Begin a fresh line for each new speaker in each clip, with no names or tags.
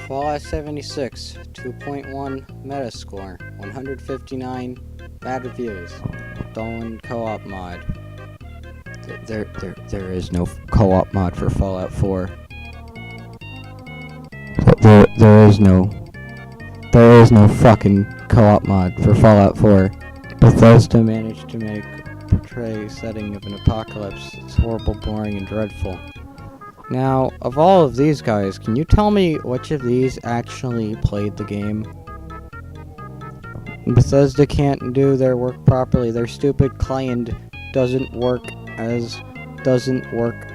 Fallout 76, 2.1 Metascore, 159 bad reviews. Stolen co-op mod. There is no co-op mod for Fallout 4. There is no fucking co-op mod for Fallout 4. Bethesda managed to portray a setting of an apocalypse. It's horrible, boring, and dreadful. Now, of all of these guys, can you tell me which of these actually played the game? Bethesda can't do their work properly. Their stupid client doesn't work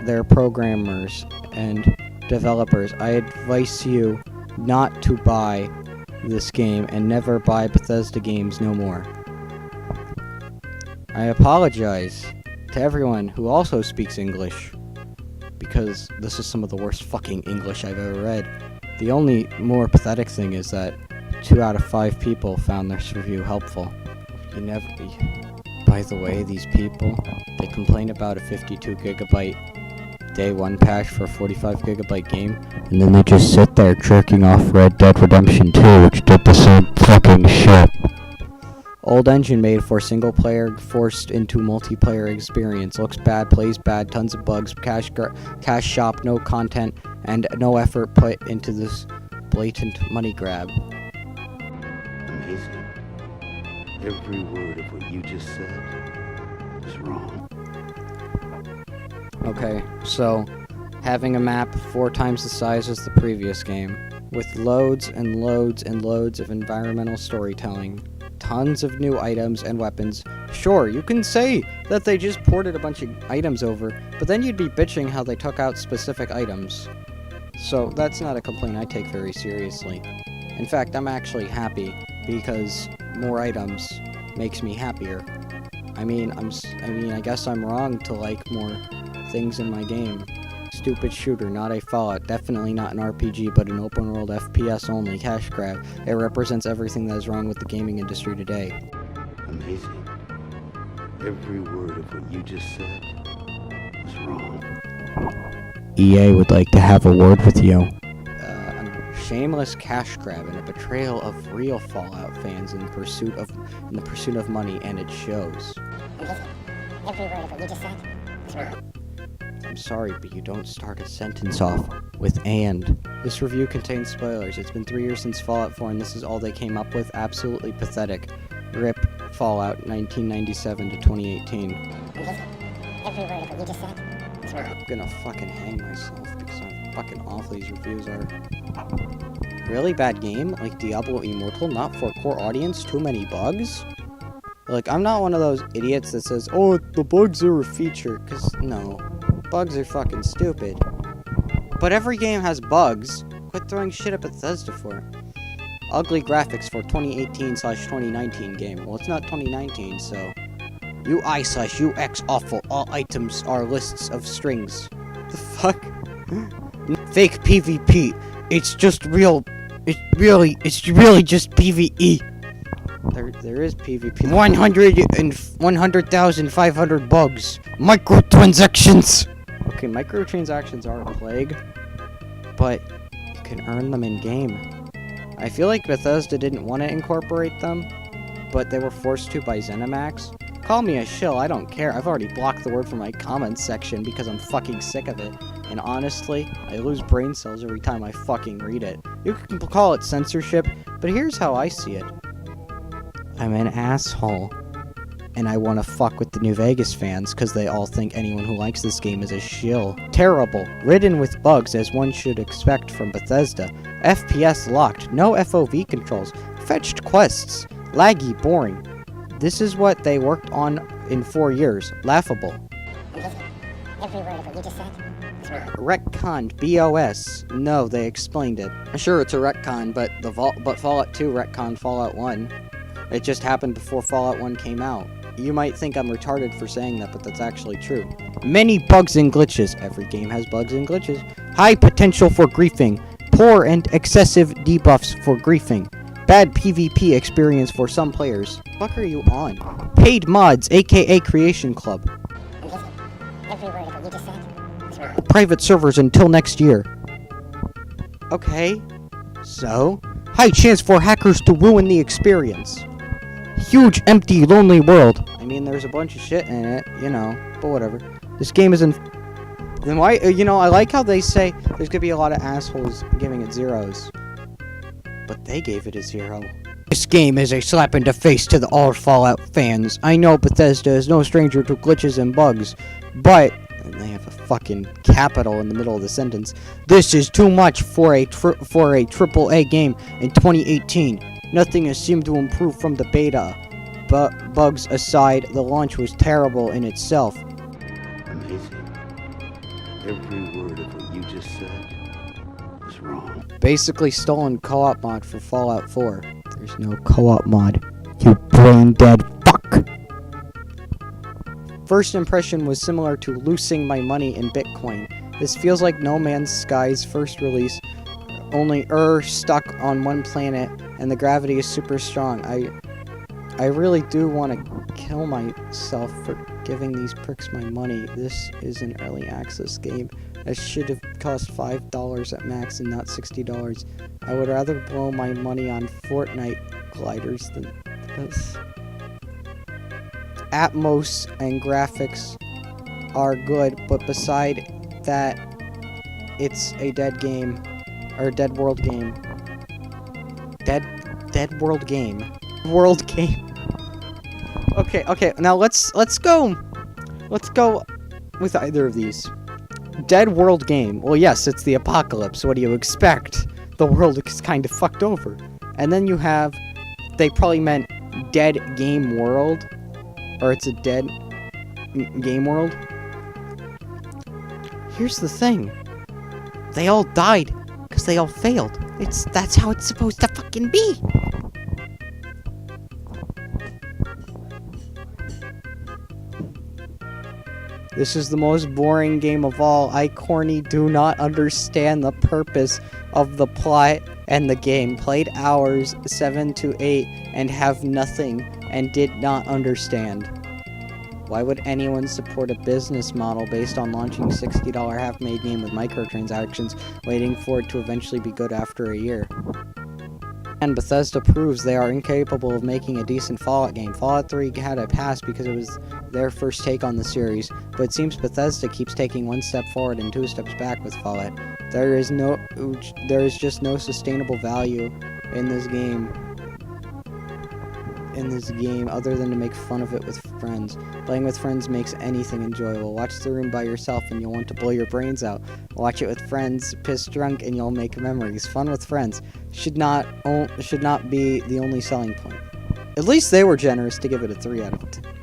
their programmers and developers. I advise you not to buy this game and never buy Bethesda games no more. I apologize to everyone who also speaks English, because this is some of the worst fucking English I've ever read. The only more pathetic thing is that 2 out of 5 people found this review helpful. By the way, these people, they complain about a 52 gigabyte day 1 patch for a 45 gigabyte game, and then they just sit there jerking off Red Dead Redemption 2, which did the same fucking shit. Old engine made for single player, forced into multiplayer experience. Looks bad, plays bad, tons of bugs, cash shop, no content, and no effort put into this blatant money grab.
Amazing. Every word of what you just said is wrong.
Okay, so having a map 4 times the size as the previous game, with loads and loads and loads of environmental storytelling, tons of new items and weapons. Sure, you can say that they just ported a bunch of items over, but then you'd be bitching how they took out specific items. So that's not a complaint I take very seriously. In fact, I'm actually happy, because more items makes me happier. I guess I'm wrong to like more things in my game. Stupid shooter, not a Fallout, definitely not an RPG, but an open world FPS only, cash grab. It represents everything that is wrong with the gaming industry today.
Amazing. Every word of what you just said was wrong.
EA would like to have a word with you. A shameless cash grab and a betrayal of real Fallout fans in the pursuit of money, and it shows.
Every word of what you just said is wrong.
I'm sorry, but you don't start a sentence off with "and." This review contains spoilers. It's been 3 years since Fallout 4, and this is all they came up with. Absolutely pathetic. RIP Fallout 1997 to 2018.
Every word of what you just said is wrong.
I'm gonna fucking hang myself because how fucking awful these reviews are. Really bad game? Like Diablo Immortal? Not for core audience? Too many bugs? Like, I'm not one of those idiots that says, oh, the bugs are a feature, because no. Bugs are fucking stupid. But every game has bugs. Quit throwing shit at Bethesda for. Ugly graphics for 2018/2019 game. Well, it's not 2019, so. UI/UX awful. All items are lists of strings. The fuck? Fake PvP. It's just real. It's really just PvE. There is PvP. 100,500 bugs. Microtransactions. Okay, microtransactions are a plague, but you can earn them in game. I feel like Bethesda didn't want to incorporate them, but they were forced to by ZeniMax. Call me a shill, I don't care. I've already blocked the word from my comments section because I'm fucking sick of it. And honestly, I lose brain cells every time I fucking read it. You can call it censorship, but here's how I see it. I'm an asshole, and I want to fuck with the New Vegas fans because they all think anyone who likes this game is a shill. Terrible, ridden with bugs as one should expect from Bethesda. FPS locked, no FOV controls, fetched quests, laggy, boring. This is what they worked on in 4 years. Laughable.
Every word of what you just said is wrong.
Retconned BOS. No, they explained it. Sure, it's a retcon, but Fallout 2 retconned Fallout 1. It just happened before Fallout 1 came out. You might think I'm retarded for saying that, but that's actually true. Many bugs and glitches. Every game has bugs and glitches. High potential for griefing. Poor and excessive debuffs for griefing. Bad PvP experience for some players. What fuck are you on? Paid mods, aka Creation Club.
Every word of what you just said is wrong.
Private servers until next year. Okay. So, high chance for hackers to ruin the experience. Huge, empty, lonely world. I mean, there's a bunch of shit in it, you know, but whatever. This game isn't... Then why, I like how they say there's gonna be a lot of assholes giving it zeros. But they gave it a 0. This game is a slap in the face to all Fallout fans. I know Bethesda is no stranger to glitches and bugs, but... And they have a fucking capital in the middle of the sentence. This is too much for a AAA game in 2018. Nothing has seemed to improve from the beta. But bugs aside, the launch was terrible in itself.
Amazing. Every word of what you just said is wrong.
Basically stolen co-op mod for Fallout 4. There's no co-op mod. You brain dead fuck! First impression was similar to losing my money in Bitcoin. This feels like No Man's Sky's first release, only stuck on one planet, and the gravity is super strong. I really do want to kill myself for giving these pricks my money. This is an early access game. It should have cost $5 at max and not $60. I would rather blow my money on Fortnite gliders than this. Atmos and graphics are good, but beside that, it's a dead game, or dead world game. Dead world game. World game. Okay, now let's go with either of these. Dead world game. Well, yes, it's the apocalypse. What do you expect? The world is kind of fucked over. And then you have, they probably meant dead game world, or it's a dead game world. Here's the thing. They all died because they all failed. That's how it's supposed to fucking be. This is the most boring game of all. I, corny, do not understand the purpose of the plot and the game. Played hours, 7 to 8, and have nothing, and did not understand. Why would anyone support a business model based on launching $60 half-made game with microtransactions, waiting for it to eventually be good after a year? And Bethesda proves they are incapable of making a decent Fallout game. Fallout 3 had a pass because it was their first take on the series, but it seems Bethesda keeps taking one step forward and 2 steps back with Fallout. There is just no sustainable value in this game. Other than to make fun of it with friends. Playing with friends makes anything enjoyable. Watch The Room by yourself and you'll want to blow your brains out. Watch it with friends, piss drunk, and you'll make memories. Fun with friends should not be the only selling point. At least they were generous to give it a 3 out of 10.